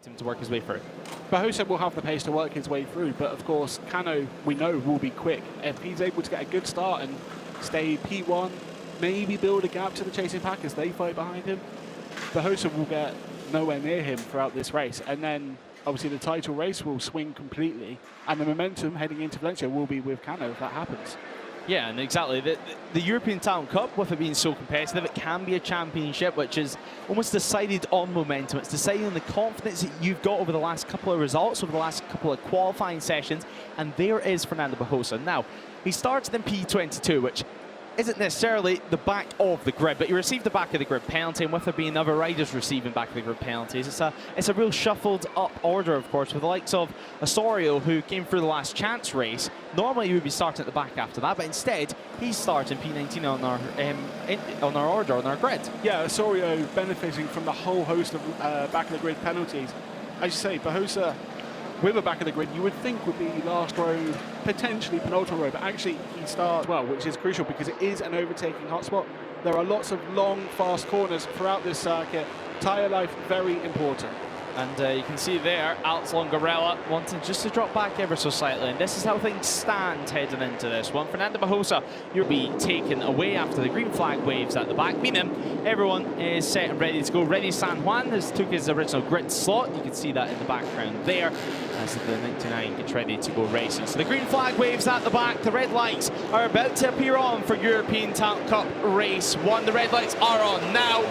him to work his way through. Barroso will have the pace to work his way through, but of course, Cano, we know, will be quick. If he's able to get a good start and stay P1, maybe build a gap to the chasing pack as they fight behind him, Barroso will get nowhere near him throughout this race. And then, obviously, the title race will swing completely, and the momentum heading into Valencia will be with Cano if that happens. Yeah, and exactly. The European Talent Cup, with it being so competitive, it can be a championship which is almost decided on momentum. It's decided on the confidence that you've got over the last couple of results, over the last couple of qualifying sessions, and there is Fernando Barroso. Now, he started in P22, which isn't necessarily the back of the grid, but he received the back of the grid penalty, and with there being other riders receiving back of the grid penalties, it's a real shuffled up order, of course, with the likes of Osorio, who came through the last chance race. Normally he would be starting at the back after that, but instead he's starting P19 on our order, on our grid. Yeah, Osorio benefiting from the whole host of back of the grid penalties. As you say, Barroso with a back of the grid, you would think would be last row, potentially penultimate row, but actually he starts well, which is crucial because it is an overtaking hotspot. There are lots of long, fast corners throughout this circuit. Tyre life, very important. And you can see there, Alex Longarella wanting just to drop back ever so slightly. And this is how things stand heading into this one. Fernando Barroso, you'll be taken away after the green flag waves at the back. Meaning, everyone is set and ready to go. Ready San Juan has took his original grid slot. You can see that in the background there as the 99 gets ready to go racing. So the green flag waves at the back. The red lights are about to appear on for European Talent Cup Race 1. The red lights are on now.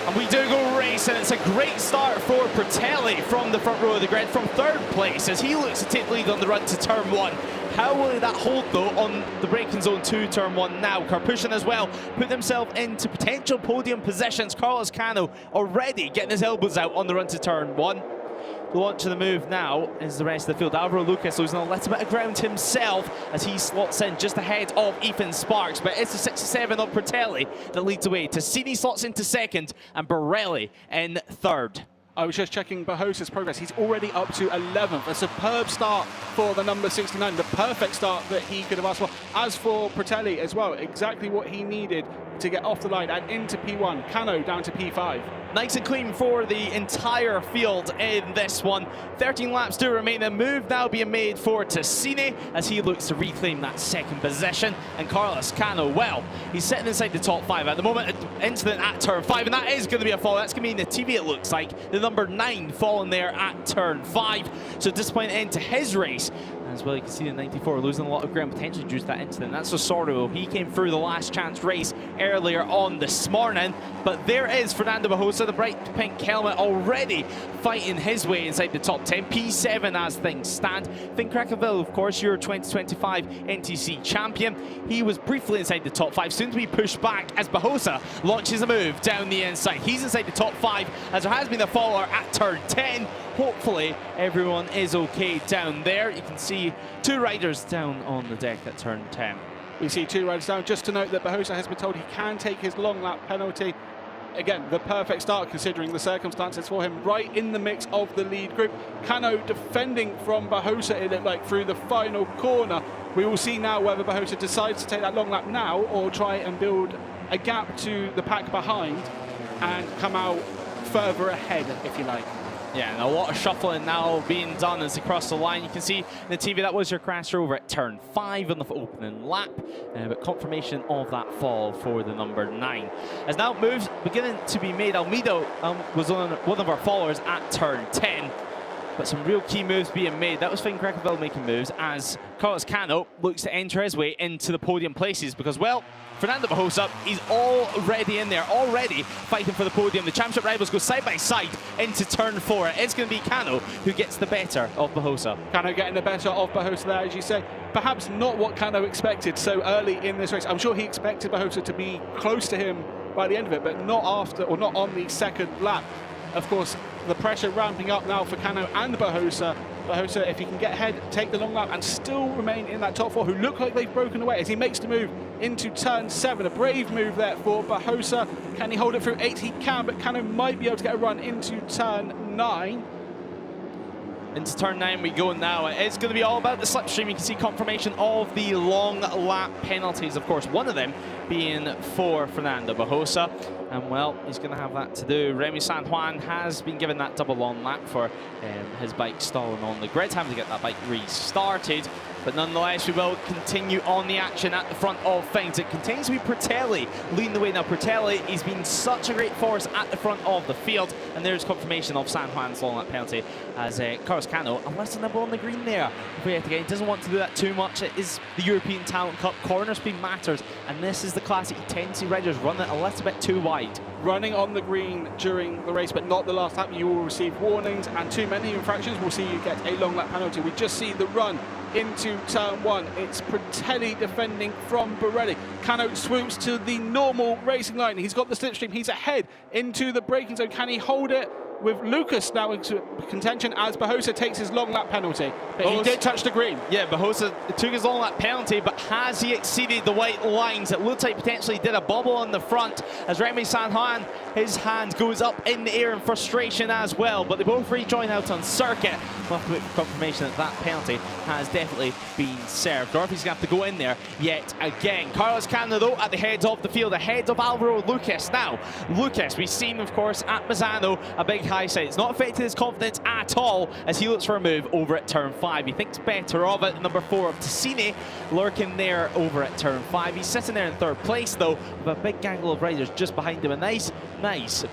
And we do go racing. It's a great start for Pertelli from the front row of the grid, from third place, as he looks to take the lead on the run to turn 1. How will that hold, though, on the braking zone 2, turn 1 now? Karpushin as well put himself into potential podium positions. Carlos Cano already getting his elbows out on the run to turn 1. The launch of the move now is the rest of the field. Alvaro Lucas losing a little bit of ground himself as he slots in just ahead of Ethan Sparks. But it's the 67 of Pertelli that leads away. Tassini slots into second and Borelli in third. I was just checking Barroso's progress. He's already up to 11th. A superb start for the number 69. The perfect start that he could have asked for. As for Pertelli as well, exactly what he needed to get off the line and into P1. Cano down to P5. Nice and clean for the entire field in this one. 13 laps do remain. A move now being made for Tassini as he looks to reclaim that second position. And Carlos Cano, well, he's sitting inside the top 5 at the moment. Incident at turn 5, and that is going to be a fall. That's going to be in the TV, it looks like. The number 9 falling there at turn 5. So disappointing end to his race. As well, you can see the 94 losing a lot of ground potentially due to that incident. That's Osorio. He came through the last chance race earlier on this morning. But there is Fernando Barroso, the bright pink helmet, already fighting his way inside the top 10. P7 as things stand. Finn Krakenville, of course, your 2025 NTC champion. He was briefly inside the top 5, soon to be pushed back as Barroso launches a move down the inside. He's inside the top 5 as there has been a faller at turn 10. Hopefully everyone is okay down there. You can see 2 riders down on the deck at turn 10. We see 2 riders down. Just to note that Barroso has been told he can take his long lap penalty. Again, the perfect start considering the circumstances for him, right in the mix of the lead group. Cano defending from Barroso, it looked like, through the final corner. We will see now whether Barroso decides to take that long lap now or try and build a gap to the pack behind and come out further ahead, if you like. Yeah, and a lot of shuffling now being done as they cross the line. You can see in the TV that was your crasher over at turn 5 on the opening lap, but confirmation of that fall for the number 9. As now moves beginning to be made, Almeida was on one of our followers at turn 10. But some real key moves being made. That was Finn Krakenville making moves as Carlos Cano looks to enter his way into the podium places because, well, Fernando Barroso, he's already in there, already fighting for the podium. The championship rivals go side by side into turn 4. It's going to be Cano who gets the better of Barroso. Cano getting the better of Barroso there, as you say. Perhaps not what Cano expected so early in this race. I'm sure he expected Barroso to be close to him by the end of it, but not after, or not on the second lap. Of course, the pressure ramping up now for Cano and Barroso. Barroso, if he can get ahead, take the long lap and still remain in that top 4, who look like they've broken away as he makes the move into turn 7. A brave move there for Barroso. Can he hold it through 8? He can, but Cano might be able to get a run into turn 9. Into turn 9 we go now. It's going to be all about the slipstream. You can see confirmation of the long lap penalties, of course, one of them being for Fernando Barroso. And well, he's going to have that to do. Remy San Juan has been given that double long lap for his bike stalling on the grid, having to get that bike restarted. But nonetheless, we will continue on the action at the front of things. It continues to be Pertelli leading the way. Now, Pertelli has been such a great force at the front of the field. And there's confirmation of San Juan's long lap penalty as Carlos Cano, unless the number on the green there. Again, he doesn't want to do that too much. It is the European Talent Cup. Corner speed matters. And this is the class that you tend to see riders run it a little bit too wide. Running on the green during the race, but not the last lap, you will receive warnings, and too many infractions will see you get a long lap penalty. We just see the run into turn one. It's Pertelli defending from Borelli. Cano swoops to the normal racing line. He's got the slipstream. He's ahead into the braking zone. Can he hold it? With Lucas now into contention as Bahosa takes his long lap penalty. But he did touch the green. Yeah, Bahosa took his long lap penalty, but has he exceeded the white lines? It looked like potentially did a bubble on the front as Remy San Juan, his hand goes up in the air in frustration as well, but they both rejoin out on circuit. We'll have to wait for confirmation that that penalty has definitely been served. Dorothy's going to have to go in there yet again. Carlos Cano, though, at the head of the field, ahead of Alvaro Lucas. Now, Lucas, we've seen, of course, at Misano, a big high side. It's not affected his confidence at all as he looks for a move over at turn 5. He thinks better of it. Number 4 of Ticini lurking there over at turn 5. He's sitting there in 3rd place, though, with a big gangle of riders just behind him. A nice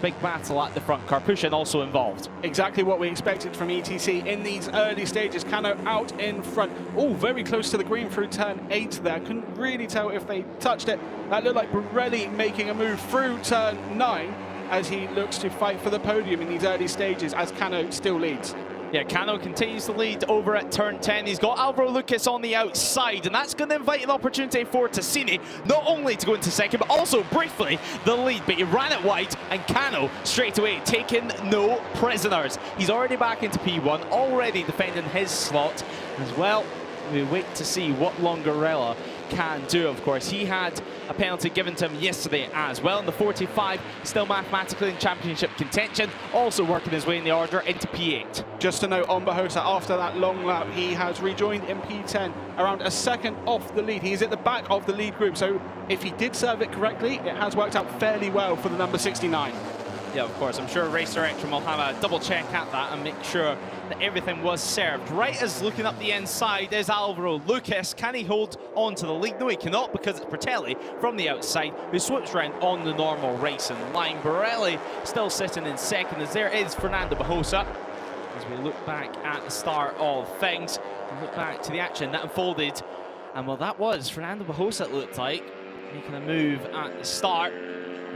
big battle at the front. Karpushin also involved. Exactly what we expected from ETC in these early stages. Cano out in front. Oh, very close to the green through turn 8 there. Couldn't really tell if they touched it. That looked like Borelli making a move through turn 9 as he looks to fight for the podium in these early stages as Cano still leads. Yeah, Cano continues to lead over at turn 10. He's got Alvaro Lucas on the outside, and that's going to invite an opportunity for Ticini, not only to go into second, but also briefly the lead. But he ran it wide, and Cano straight away taking no prisoners. He's already back into P1, already defending his slot as well. We wait to see what Longarella can do. Of course, he had a penalty given to him yesterday as well. In the 45, still mathematically in championship contention, also working his way in the order into P8. Just a note on Bahosa, after that long lap, he has rejoined in P10, around a second off the lead. He's at the back of the lead group, so if he did serve it correctly, it has worked out fairly well for the number 69. Yeah, of course, I'm sure Race Direction will have a double check at that and make sure that everything was served. Right as looking up the inside is Alvaro Lucas. Can he hold on to the lead? No, he cannot, because it's Pertelli from the outside who swoops round on the normal racing line. Borelli still sitting in second, as there is Fernando Bahosa. As we look back at the start of things, and look back to the action that unfolded. And well, that was Fernando Bahosa, it looked like, making a move at the start.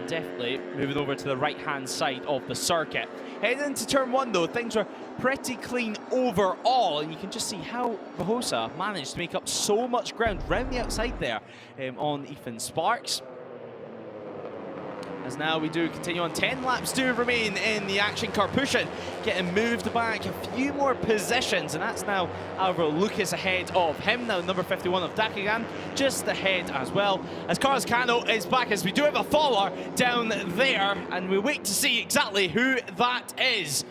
Definitely moving over to the right-hand side of the circuit. Heading into turn 1, though, things were pretty clean overall, and you can just see how Bahosa managed to make up so much ground round the outside there on Ethan Sparks. As now we do continue on, 10 laps do remain in the action. Karpushin getting moved back a few more positions, and that's now Alvaro Lucas ahead of him. Now number 51 of Dakigan just ahead as well, as Carlos Cano is back, as we do have a follower down there, and we wait to see exactly who that is.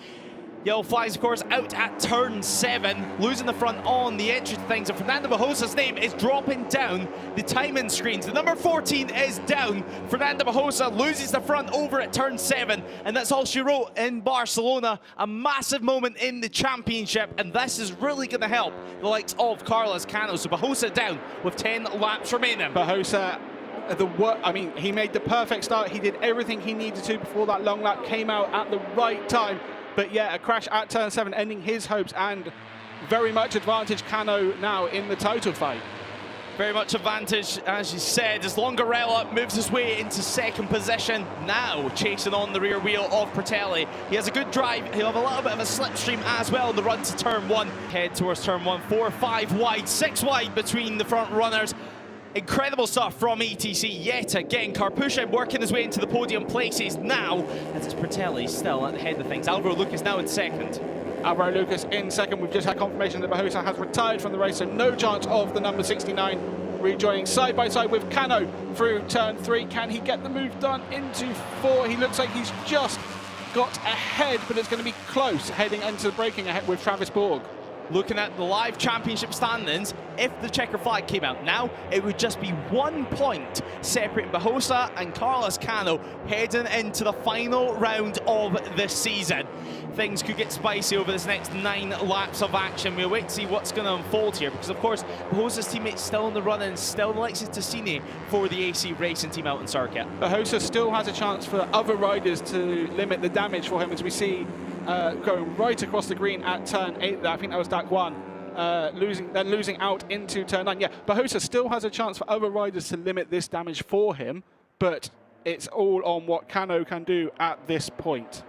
Yellow flags, of course, out at turn 7, losing the front on the entry to things, and Fernando Bahosa's name is dropping down the timing screens. The number 14 is down. Fernando Bahosa loses the front over at turn 7, and that's all she wrote in Barcelona. A massive moment in the championship, and this is really going to help the likes of Carlos Cano. So Bahosa down with 10 laps remaining. Bahosa, he made the perfect start. He did everything he needed to before that long lap came out at the right time. But yeah, a crash at turn 7 ending his hopes, and very much advantage Cano now in the title fight. Very much advantage, as you said, as Longarella moves his way into second position, now chasing on the rear wheel of Pertelli. He has a good drive. He'll have a little bit of a slipstream as well in the run to turn 1. Head towards turn 1, 4, 5 wide, 6 wide between the front runners. Incredible stuff from ETC yet again. Karpushin working his way into the podium places now, as it's Pertelli still at the head of things. Alvaro Lucas now in second. Alvaro Lucas in second. We've just had confirmation that Bahosa has retired from the race, so no chance of the number 69 rejoining side by side with Cano through turn 3. Can he get the move done into 4? He looks like he's just got ahead, but it's going to be close heading into the braking ahead with Travis Borg. Looking at the live championship standings, if the checker flag came out now, it would just be 1 point separating Bahosa and Carlos Cano heading into the final round of the season. Things could get spicy over this next 9 laps of action. We'll wait to see what's going to unfold here, because of course Bahosa's teammates still in the run and still Alexis Tassini for the AC Racing team out in circuit. Bahosa still has a chance for other riders to limit the damage for him, as we see going right across the green at turn 8. I think that was DAC 1. Losing out into turn 9. Yeah, Bahosa still has a chance for other riders to limit this damage for him, but it's all on what Cano can do at this point.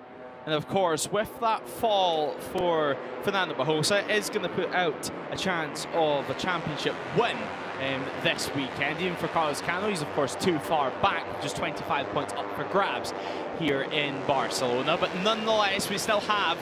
And of course, with that fall for Fernando Bahosa, is going to put out a chance of a championship win this weekend. Even for Carlos Cano, he's of course too far back, just 25 points up for grabs here in Barcelona. But nonetheless, we still have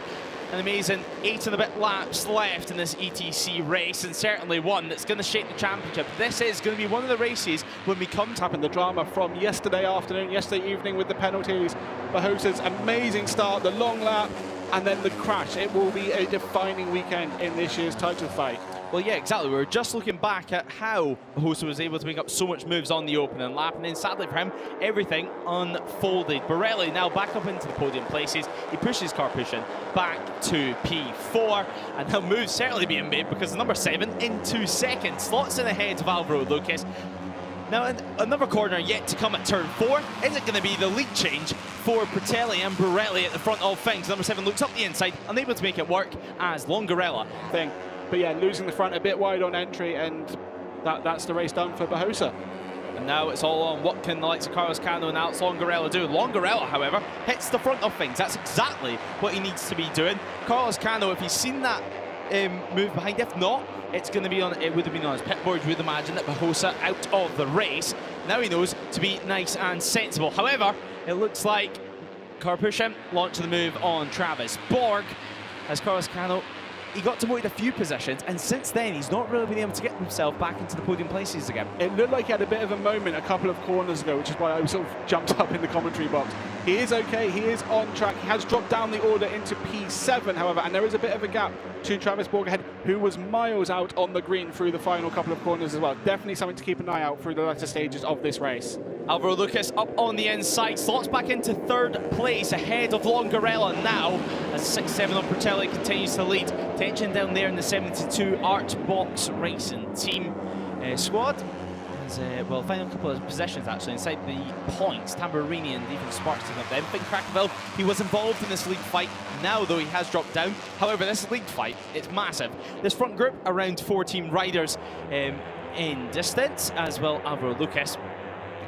an amazing 8 and a bit laps left in this ETC race, and certainly one that's going to shape the championship. This is going to be one of the races when we come to the drama from yesterday afternoon, yesterday evening with the penalties, Bahosa's amazing start, the long lap, and then the crash. It will be a defining weekend in this year's title fight. Well, yeah, exactly. We were just looking back at how Bahosa was able to make up so much moves on the opening lap, and then sadly for him, everything unfolded. Borelli now back up into the podium places. He pushes Carpuchin back to P4, and now moves certainly being made because number 7 into second, slots in ahead of Alvaro Lucas. Now, another corner yet to come at turn 4. Is it going to be the lead change for Pratelli and Borelli at the front of things? Number 7 looks up the inside, unable to make it work as Longarella. But yeah, losing the front a bit wide on entry, and that's the race done for Bahosa. And now it's all on what can the likes of Carlos Cano and Alex Longarella do. Longarella, however, hits the front of things. That's exactly what he needs to be doing. Carlos Cano, if he's seen that move behind, if not, it's going to be on. It would have been on his pit board. You would imagine that Bahosa out of the race. Now he knows to be nice and sensible. However, it looks like Carpuchin launching the move on Travis Borg as Carlos Cano. He got demoted a few positions, and since then he's not really been able to get himself back into the podium places again. It looked like he had a bit of a moment a couple of corners ago, which is why I sort of jumped up in the commentary box. He is okay, he is on track. He has dropped down the order into P7, however, and there is a bit of a gap to Travis Borg ahead, who was miles out on the green through the final couple of corners as well. Definitely something to keep an eye out through the latter stages of this race. Alvaro Lucas up on the inside, slots back into 3rd place ahead of Longarella now, as 6-7 on Pratelli continues to lead. Tension down there in the 72 Archbox Racing team squad. Well, final couple of possessions actually inside the points. Tamburini and even Sparks up there. Finn Krakenville, he was involved in this league fight. Now, though, he has dropped down. However, this league fight, it's massive. This front group, around 14 riders in distance, as well Alvaro Lucas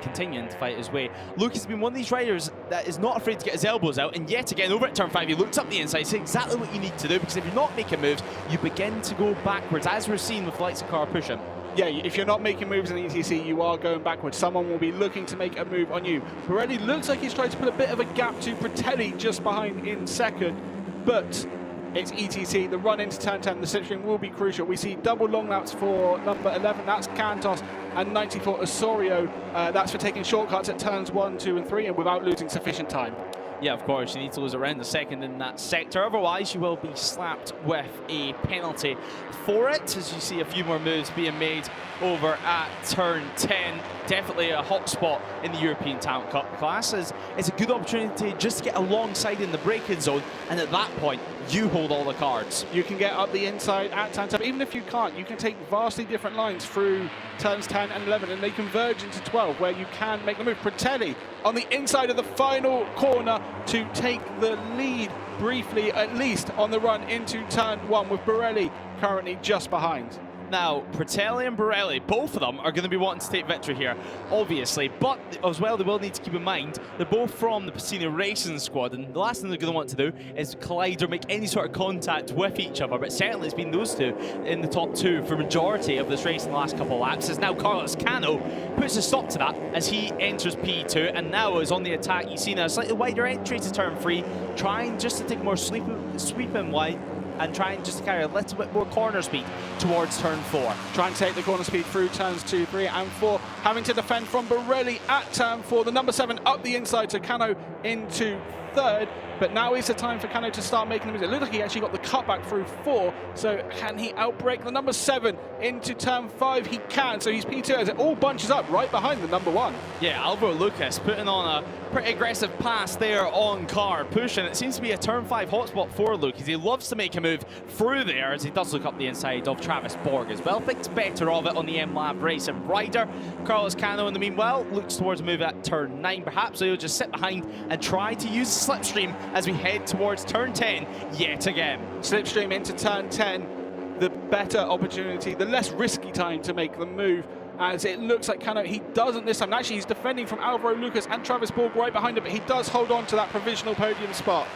continuing to fight his way. Lucas has been one of these riders that is not afraid to get his elbows out, and yet again over at turn 5 he looks up the inside. It's exactly what you need to do, because if you're not making moves you begin to go backwards, as we're seeing with the likes of Carpuchin. Yeah, if you're not making moves in the ETC, you are going backwards. Someone will be looking to make a move on you. Borelli looks like he's trying to put a bit of a gap to Pratelli just behind in second, but it's ETC. The run into turn 10, the slipstream will be crucial. We see double long laps for number 11, that's Cantos, and 90 for Osorio. That's for taking shortcuts at turns 1, 2, and 3, and without losing sufficient time. Yeah, of course, you need to lose around a second in that sector, otherwise you will be slapped with a penalty for it, as you see a few more moves being made over at turn 10. Definitely a hot spot in the European Talent Cup class, as it's a good opportunity just to get alongside in the braking zone, and at that point you hold all the cards. You can get up the inside at turn 10. Even if you can't, you can take vastly different lines through turns 10 and 11, and they converge into 12 where you can make the move. Pratelli on the inside of the final corner to take the lead briefly, at least on the run into turn 1, with Borelli currently just behind. Now, Pratelli and Borelli, both of them are going to be wanting to take victory here, obviously, but as well they will need to keep in mind they're both from the Pacino Racing squad, and the last thing they're going to want to do is collide or make any sort of contact with each other, but certainly it's been those two in the top 2 for majority of this race in the last couple of laps, as now Carlos Cano puts a stop to that as he enters P2 and now is on the attack. You see now a slightly wider entry to turn 3, trying just to take more sweeping wide and trying just to carry a little bit more corner speed towards turn 4. Trying to take the corner speed through turns 2, 3 and 4. Having to defend from Borelli at turn 4. The number 7 up the inside, so Cano into 3rd. but now is the time for Cano to start making the moves. It looked like he actually got the cutback through 4, so can he outbrake the number 7 into turn 5? He can, so he's P2 as it all bunches up right behind the number 1. Yeah, Alvaro Lucas putting on a pretty aggressive pass there on car, pushing. It seems to be a turn 5 hotspot for Lucas. He loves to make a move through there as he does look up the inside of Travis Borg as well. Thinks better of it on the M-Lab racing rider. Carlos Cano, in the meanwhile, looks towards a move at turn 9 perhaps, so he'll just sit behind and try to use the slipstream as we head towards turn 10 yet again. Slipstream into turn 10, the better opportunity, the less risky time to make the move, as it looks like Cano, he doesn't this time. Actually, he's defending from Alvaro Lucas and Travis Borg right behind him, but he does hold on to that provisional podium spot.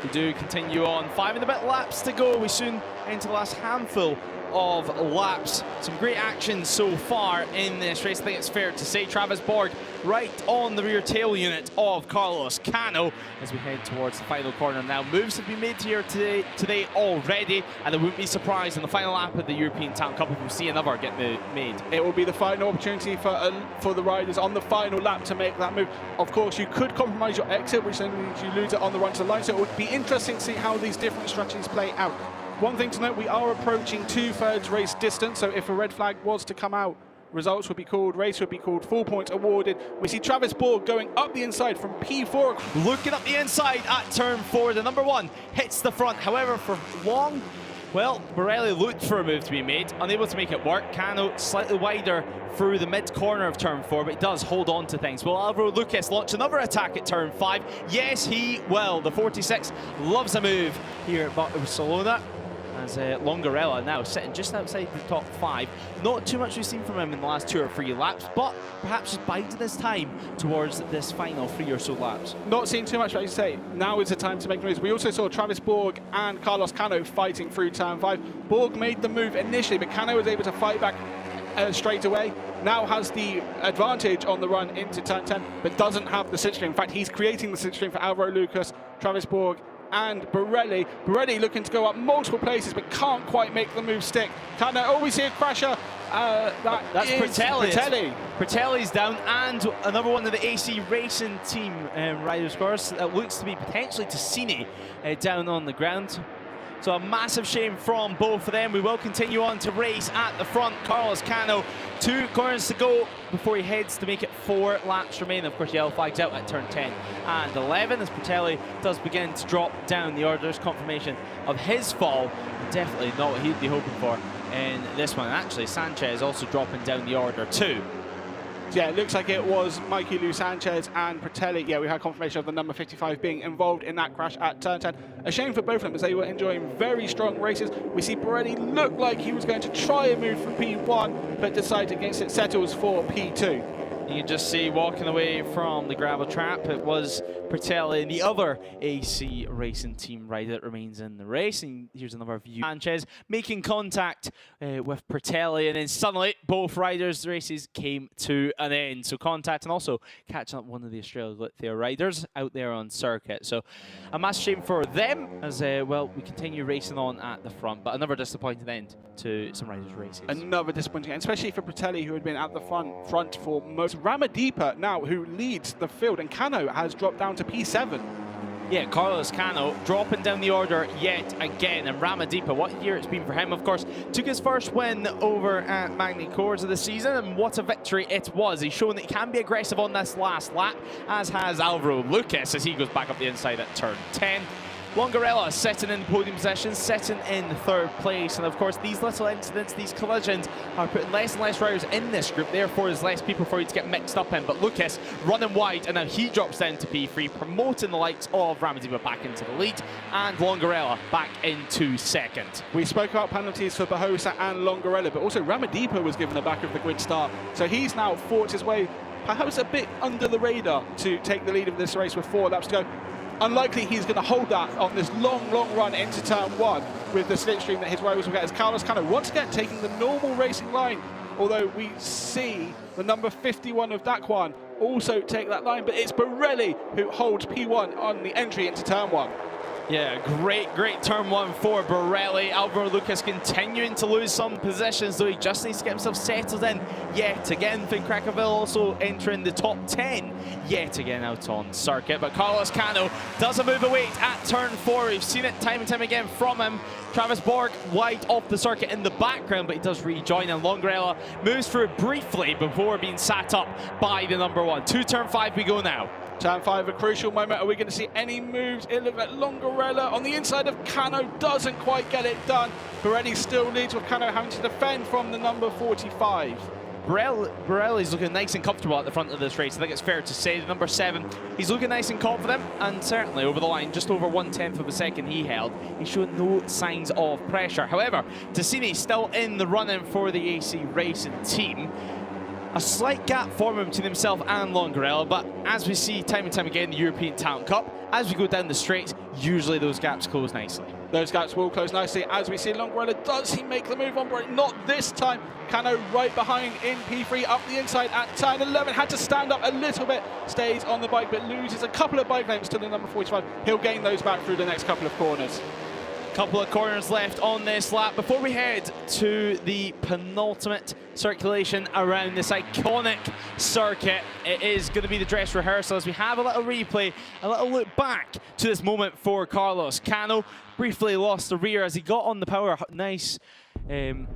We do continue on. 5 and a bit laps to go. We soon enter the last handful of laps. Some great action so far in this race. I think it's fair to say Travis Borg right on the rear tail unit of Carlos Cano as we head towards the final corner now. Moves have been made here today already, and I wouldn't be surprised in the final lap of the European Talent Cup if we see another get made. It will be the final opportunity for the riders on the final lap to make that move. Of course, you could compromise your exit, which then means you lose it on the run to the line, so it would be interesting to see how these different strategies play out. One thing to note, we are approaching 2/3 race distance, so if a red flag was to come out, results would be called, race would be called, full points awarded. We see Travis Borg going up the inside from P4. Looking up the inside at turn 4, the number 1 hits the front. However, for long, well, Borelli looked for a move to be made, unable to make it work. Cano slightly wider through the mid-corner of turn 4, but he does hold on to things. Will Alvaro Lucas launch another attack at turn 5? Yes, he will. The 46 loves a move here at Barcelona. As Longarella now sitting just outside the top 5. Not too much we've seen from him in the last 2 or 3 laps, but perhaps just biding his time towards this final 3 or so laps. Not seeing too much, like you say. Now is the time to make the moves. We also saw Travis Borg and Carlos Cano fighting through turn 5. Borg made the move initially, but Cano was able to fight back straight away. Now has the advantage on the run into turn 10, but doesn't have the slipstream. In fact, he's creating the slipstream for Alvaro Lucas, Travis Borg, and Borelli. Borelli looking to go up multiple places, but can't quite make the move stick. Cano, oh, we see a crasher. That's Pratelli. Pratelli's down, and another one of the AC Racing team riders, of course, that looks to be potentially Tassini down on the ground. So a massive shame from both of them. We will continue on to race at the front. Carlos Cano, 2 corners to go before he heads to make it 4 laps remain. Of course, yellow flags out at turn 10 and 11 as Pratelli does begin to drop down the order. There's confirmation of his fall. Definitely not what he'd be hoping for in this one. Actually, Sanchez also dropping down the order too. Yeah, it looks like it was Mikey Lou Sanchez and Pratelli. Yeah, we had confirmation of the number 55 being involved in that crash at turn 10. A shame for both of them as they were enjoying very strong races. We see Borelli look like he was going to try a move for P1, but decided against it, settles for P2. You can just see walking away from the gravel trap, it was Pratelli and the other AC Racing team rider that remains in the race. And here's another view. Sanchez making contact with Pratelli, and then suddenly both riders' races came to an end. So contact and also catching up one of the Australian Lithia riders out there on circuit. So a massive shame for them as well, we continue racing on at the front, but another disappointing end to some riders' races. Another disappointing end, especially for Pratelli, who had been at the front for most. Rammadipa now, who leads the field, and Cano has dropped down to P7. Yeah, Carlos Cano dropping down the order yet again, and Rammadipa, what a year it's been for him, of course. Took his first win over at Magny Cours of the season, and what a victory it was. He's shown that he can be aggressive on this last lap, as has Alvaro Lucas as he goes back up the inside at turn 10. Longarella sitting in podium position, sitting in 3rd place, and of course these little incidents, these collisions are putting less and less riders in this group, therefore there's less people for you to get mixed up in. But Lucas running wide, and now he drops down to P3, promoting the likes of Rammadipa back into the lead, and Longarella back into 2nd. We spoke about penalties for Bahosa and Longarella, but also Rammadipa was given the back of the grid start, so he's now fought his way perhaps a bit under the radar to take the lead of this race with 4 laps to go. Unlikely he's going to hold that on this long run into turn 1 with the slipstream that his rivals will get, as Carlos Cano once again taking the normal racing line, although we see the number 51 of Daquan also take that line, but it's Borelli who holds P1 on the entry into turn 1. Yeah, great turn one for Borelli. Alvaro Lucas continuing to lose some positions, though he just needs to get himself settled in yet again. Finn Krakovil also entering the top 10 yet again out on circuit. But Carlos Cano does a move of weight at turn 4. We've seen it time and time again from him. Travis Borg wide off the circuit in the background, but he does rejoin, and Longarella moves through briefly before being sat up by the number 1. To turn 5 we go now. Turn 5, a crucial moment. Are we going to see any moves? It looks like Longarella on the inside of Cano doesn't quite get it done. Borelli still leads, with Cano having to defend from the number 45. Borelli's looking nice and comfortable at the front of this race. I think it's fair to say the number 7, he's looking nice and confident, and certainly over the line, just over 1/10 of a second he held. He's showing no signs of pressure. However, Tassini still in the running for the AC Racing team. A slight gap forming between himself and Longarella, but as we see time and time again in the European Talent Cup, as we go down the straight, usually those gaps close nicely. Those gaps will close nicely as we see Longarella. Does he make the move on Borelli? Not this time. Cano right behind in P3, up the inside at turn 11. Had to stand up a little bit, stays on the bike, but loses a couple of bike lengths to the number 45. He'll gain those back through the next couple of corners. Couple of corners left on this lap before we head to the penultimate circulation around this iconic circuit. It is going to be the dress rehearsal as we have a little replay, a little look back to this moment for Carlos Cano. Briefly lost the rear as he got on the power. Nice and,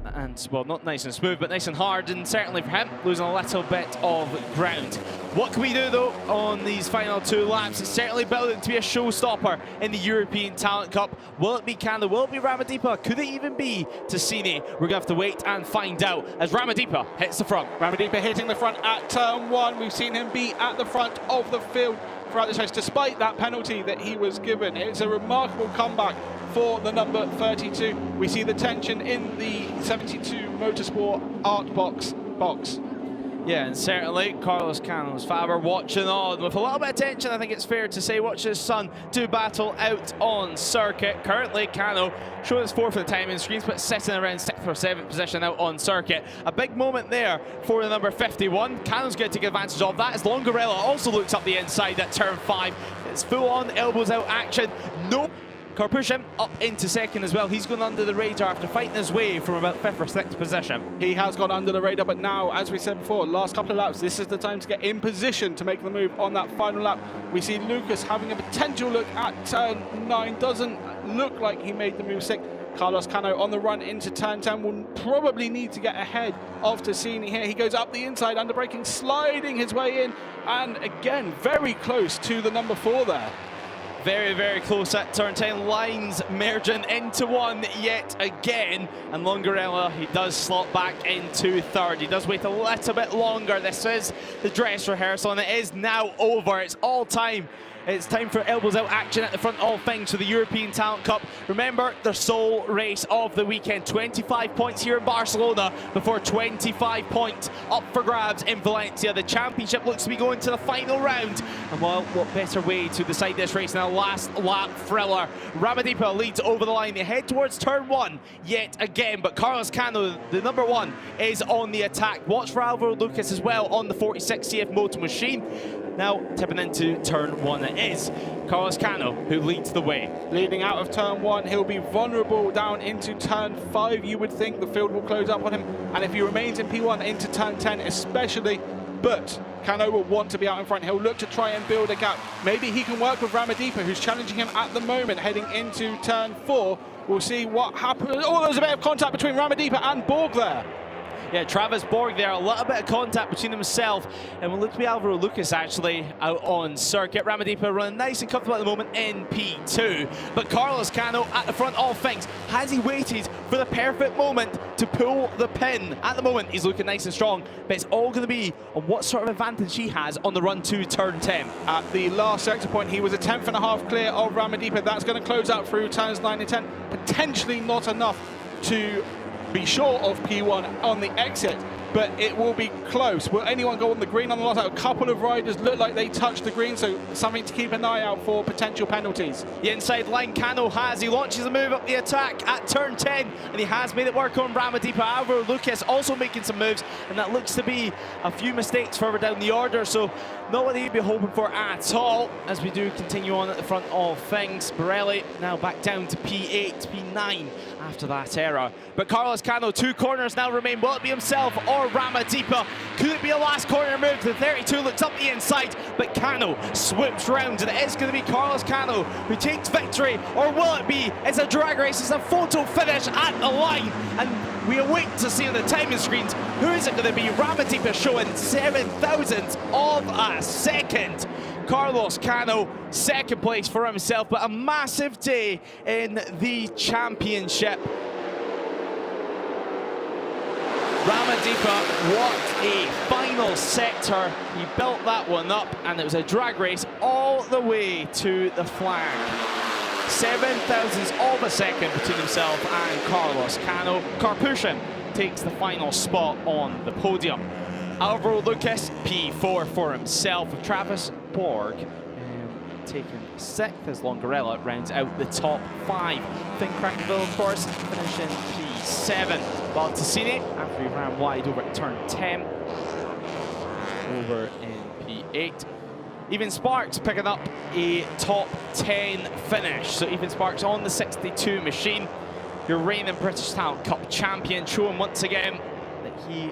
well, not nice and smooth, but nice and hard, and certainly for him, losing a little bit of ground. What can we do, though, on these final 2 laps? It's certainly building to be a showstopper in the European Talent Cup. Will it be Kiandra? Will it be Rammadipa? Could it even be Tassini? We're going to have to wait and find out as Rammadipa hits the front. Rammadipa hitting the front at turn 1. We've seen him be at the front of the field throughout this race, despite that penalty that he was given. It's a remarkable comeback for the number 32. We see the tension in the 72 Motorsport Art box. Yeah, and certainly Carlos Cano's father watching on with a little bit of tension. I think it's fair to say, watch his son do battle out on circuit. Currently, Cano showing his 4th for the timing screens, but sitting around 6th or 7th position out on circuit. A big moment there for the number 51. Cano's going to take advantage of that as Longarella also looks up the inside at turn 5. It's full-on elbows out action. No. Karpushin up into 2nd as well. He's gone under the radar after fighting his way from about 5th or 6th position. He has gone under the radar, but now, as we said before, last couple of laps, this is the time to get in position to make the move on that final lap. We see Lucas having a potential look at turn 9. Doesn't look like he made the move 6. Carlos Cano on the run into turn 10 will probably need to get ahead of Tassini here. He goes up the inside, under braking, sliding his way in, and again, very close to the number 4 there. Very close at turn 10. Lines merging into one yet again. And Longarella, he does slot back into 3rd. He does wait a little bit longer. This is the dress rehearsal, and it is now over. It's all time. It's time for elbows out action at the front of things for the European Talent Cup. Remember, the sole race of the weekend. 25 points here in Barcelona before 25 points up for grabs in Valencia. The championship looks to be going to the final round. And well, what better way to decide this race than a last lap thriller. Rammadipa leads over the line. They head towards turn 1 yet again. But Carlos Cano, the number 1, is on the attack. Watch for Alvaro Lucas as well on the 46 CF motor machine. Now tipping into turn 1 it is Carlos Cano who leads the way. Leading out of turn 1, he'll be vulnerable down into turn 5. You would think the field will close up on him, and if he remains in P1 into turn 10 especially, but Cano will want to be out in front. He'll look to try and build a gap. Maybe he can work with Rammadipa, who's challenging him at the moment, heading into turn 4. We'll see what happens. Oh, there's a bit of contact between Rammadipa and Borg there. Yeah, Travis Borg there, a little bit of contact between himself and will look to be Alvaro Lucas actually out on circuit. Rammadipa running nice and comfortable at the moment in P2. But Carlos Cano at the front of things. Has he waited for the perfect moment to pull the pin? At the moment, he's looking nice and strong, but it's all going to be on what sort of advantage he has on the run to turn 10. At the last sector point, he was a 10th.5 clear of Rammadipa. That's going to close out through turns 9 and 10. Potentially not enough to be short of P1 on the exit. but it will be close. Will anyone go on the green on the last lap? A couple of riders look like they touched the green, so something to keep an eye out for potential penalties. The inside line, Cano he launches a move up the attack at turn 10, and he has made it work on Rammadipa. Alvaro Lucas also making some moves, and that looks to be a few mistakes further down the order, so not what you'd be hoping for at all, as we do continue on at the front of things. Borelli now back down to P8, P9 after that error. But Carlos Cano, 2 corners now remain. Will it be himself or Rammadipa? Could it be a last corner move? The 32 looks up the inside, but Cano swoops round, and it is going to be Carlos Cano who takes victory, or will it be? It's a drag race, it's a photo finish at the line, and we await to see on the timing screens who is it going to be. Rammadipa showing 7,000ths of a second. Carlos Cano, second place for himself, but a massive day in the championship. Rammadipa, what a final sector. He built that one up, and it was a drag race all the way to the flag. 7,000ths of a second between himself and Carlos Cano. Karpushin takes the final spot on the podium. Alvaro Lucas, P4 for himself, with Travis Borg taking 6th as Longarella rounds out the top 5. Finn Krakenville, of course, finishing P7. Baltasini, after he ran wide over at turn 10, over in P8. Even Sparks picking up a top 10 finish. So Even Sparks on the 62 machine, your reigning British Talent Cup champion, showing once again that he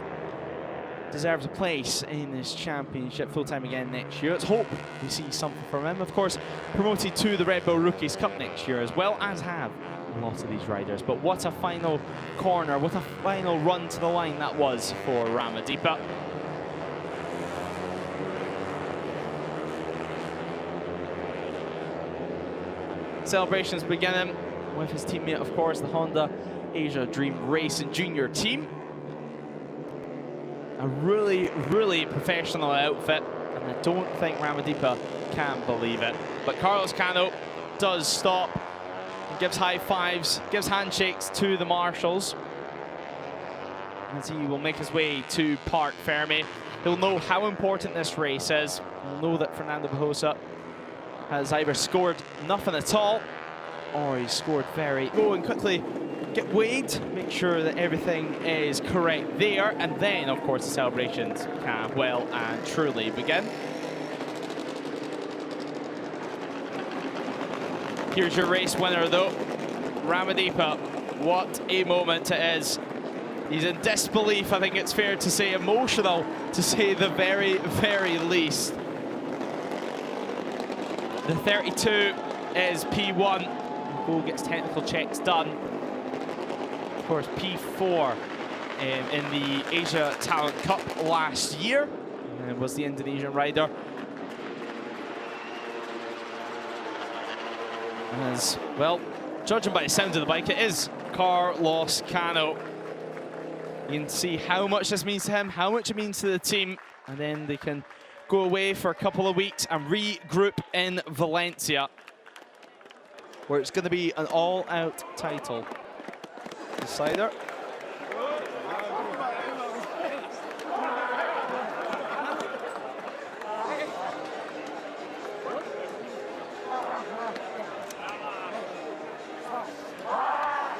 deserves a place in this championship full-time again next year. Let's hope we see something from him. Of course, promoted to the Red Bull Rookies Cup next year, as well as have a lot of these riders. But what a final corner, what a final run to the line that was for Rammadipa. Celebrations beginning with his teammate, of course, the Honda Asia Dream Racing Junior team. A really, really professional outfit, and I don't think Rammadipa can believe it. But Carlos Cano does stop, and gives high fives, gives handshakes to the marshals, as he will make his way to Parc Fermé. He'll know how important this race is. He'll know that Fernando Bajosa has either scored nothing at all, or he's scored very low, and quickly get weighed, make sure that everything is correct there, and then, of course, the celebrations can well and truly begin. Here's your race winner, though, Rammadipa. What a moment it is. He's in disbelief, I think it's fair to say, emotional, to say the very, very least. The 32 is P1. Goal gets technical checks done. Of course, P4 in the Asia Talent Cup last year, and was the Indonesian rider. As well, judging by the sound of the bike, it is Carlos Cano. You can see how much this means to him, how much it means to the team, and then they can go away for a couple of weeks and regroup in Valencia, where it's going to be an all-out title decider.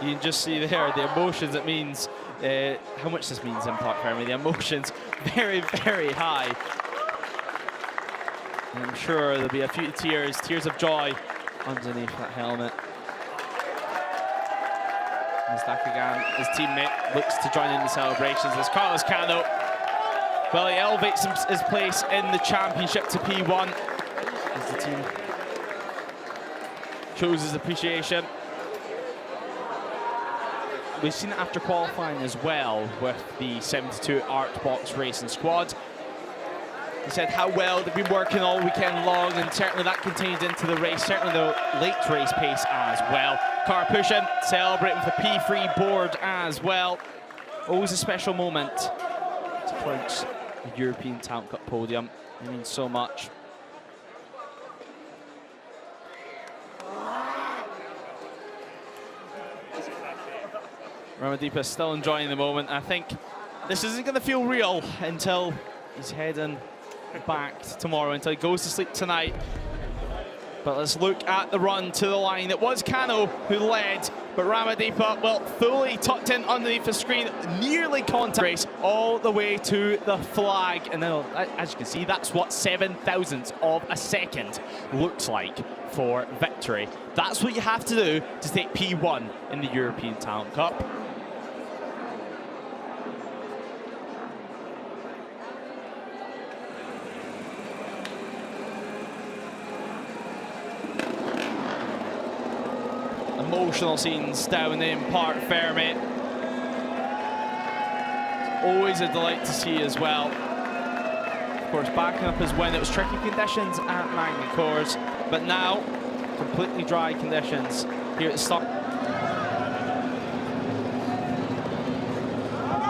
You can just see there the emotions it means, how much this means in Parc Fermé. The emotions very, very high. And I'm sure there'll be a few tears of joy underneath that helmet. As Dakagan, his teammate, looks to join in the celebrations. As Carlos Cano, well, he elevates his place in the championship to P1 as the team shows his appreciation. We've seen it after qualifying as well with the 72 Artbox Racing squad. He said how well they've been working all weekend long, and certainly that continued into the race, certainly the late race pace as well. Karpushin celebrating with the P3 board as well. Always a special moment to clinch the European Talent Cup podium. It means so much. Rammadipa still enjoying the moment. I think this isn't going to feel real until he's heading back tomorrow, until he goes to sleep tonight. But let's look at the run to the line. It was Cano who led, but Rammadipa, well, fully tucked in underneath the screen, nearly contact race all the way to the flag. And then, as you can see, that's what 7,000ths of a second looks like for victory. That's what you have to do to take P1 in the European Talent Cup. Emotional scenes down in Parc Fermé. Always a delight to see as well. Of course, backing up is when it was tricky conditions at Magny-Cours, but now completely dry conditions here at the start.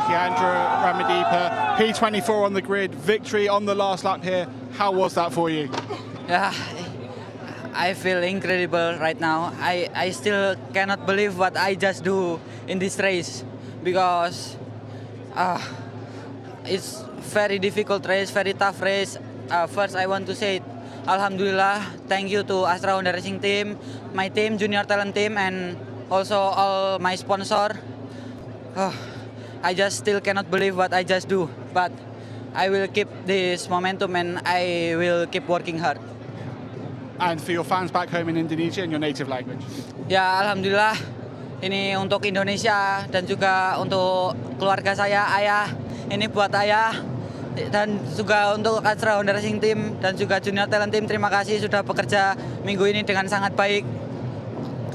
Kiandra, Rammadipa, P24 on the grid, victory on the last lap here. How was that for you? Yeah, I feel incredible right now. I still cannot believe what I just do in this race, because it's very difficult race, very tough race. First, I want to say Alhamdulillah, thank you to Astra Honda Racing team, my team, Junior Talent team, and also all my sponsor. I just still cannot believe what I just do, but I will keep this momentum and I will keep working hard. And for your fans back home in Indonesia in your native language? Ya, Alhamdulillah, ini untuk Indonesia dan juga untuk keluarga saya, ayah. Ini buat ayah dan juga untuk Astra Honda Racing Team dan juga Junior Talent Team. Terima kasih sudah bekerja minggu ini dengan sangat baik.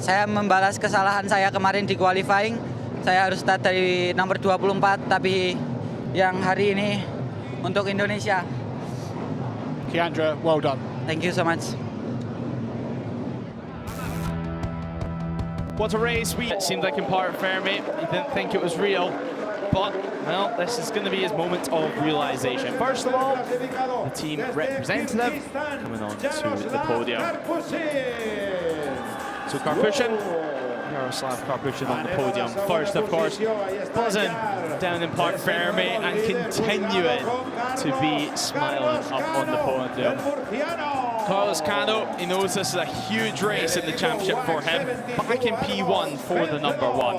Saya membalas kesalahan saya kemarin di qualifying. Saya harus start dari nomor 24, tapi yang hari ini untuk Indonesia. Kiandra, well done. Thank you so much. What a race. It seemed like in Parc Fermé, he didn't think it was real. But, well, this is going to be his moment of realization. First of all, the team representative coming on to the podium. So Karpushin, Jaroslav Karpushin on the podium. First, of course, buzzing down in Parc Fermé and continuing to be smiling up on the podium. Carlos Cano, he knows this is a huge race in the championship for him. Back in P1 for the number one.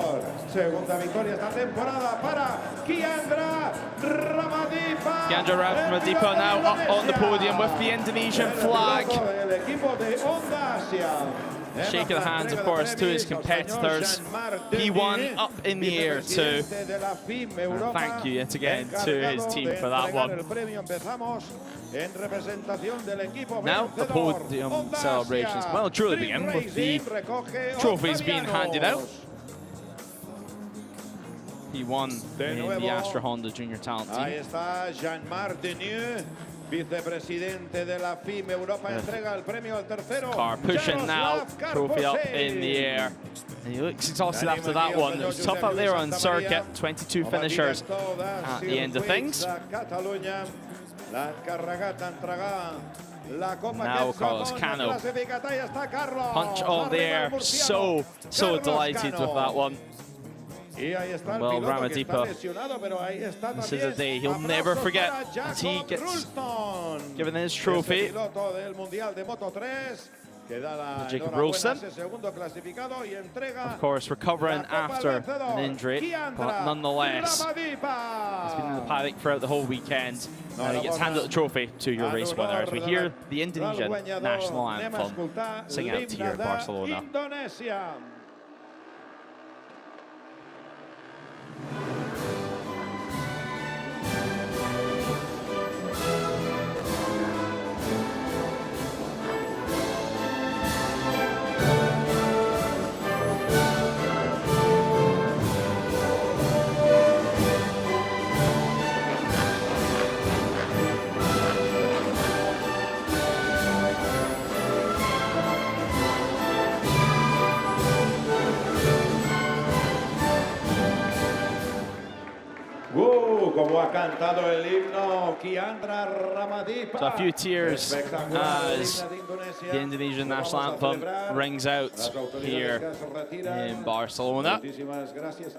Kiandra Rammadipa now up on the podium with the Indonesian flag. Shaking the hands, of course, to his competitors. P1 up in the air too. And thank you yet again to his team for that one. Now the podium celebrations will truly begin with the trophies being handed out. P1 in the Astra Honda Junior Talent Team. Vicepresidente de la FIM Europa entrega el premio al tercero. Karpushin now, trophy up in the air. And he looks exhausted after that one. It was tough out there on circuit, 22 finishers at the end of things. Now Carlos Cano, punch of the air, so delighted with that one. Well, Rammadipa, this is a day he'll never forget as he gets given his trophy. Jacob Rolston, of course, recovering after an injury, but nonetheless, he's been in the paddock throughout the whole weekend. Now he gets handed the trophy to your race winner as we hear the Indonesian national anthem sing out here in Barcelona. Como ha cantado el himno Kiandra Rammadipa. So a few tears as the Indonesian national anthem rings out here in Barcelona. Muchísimas gracias.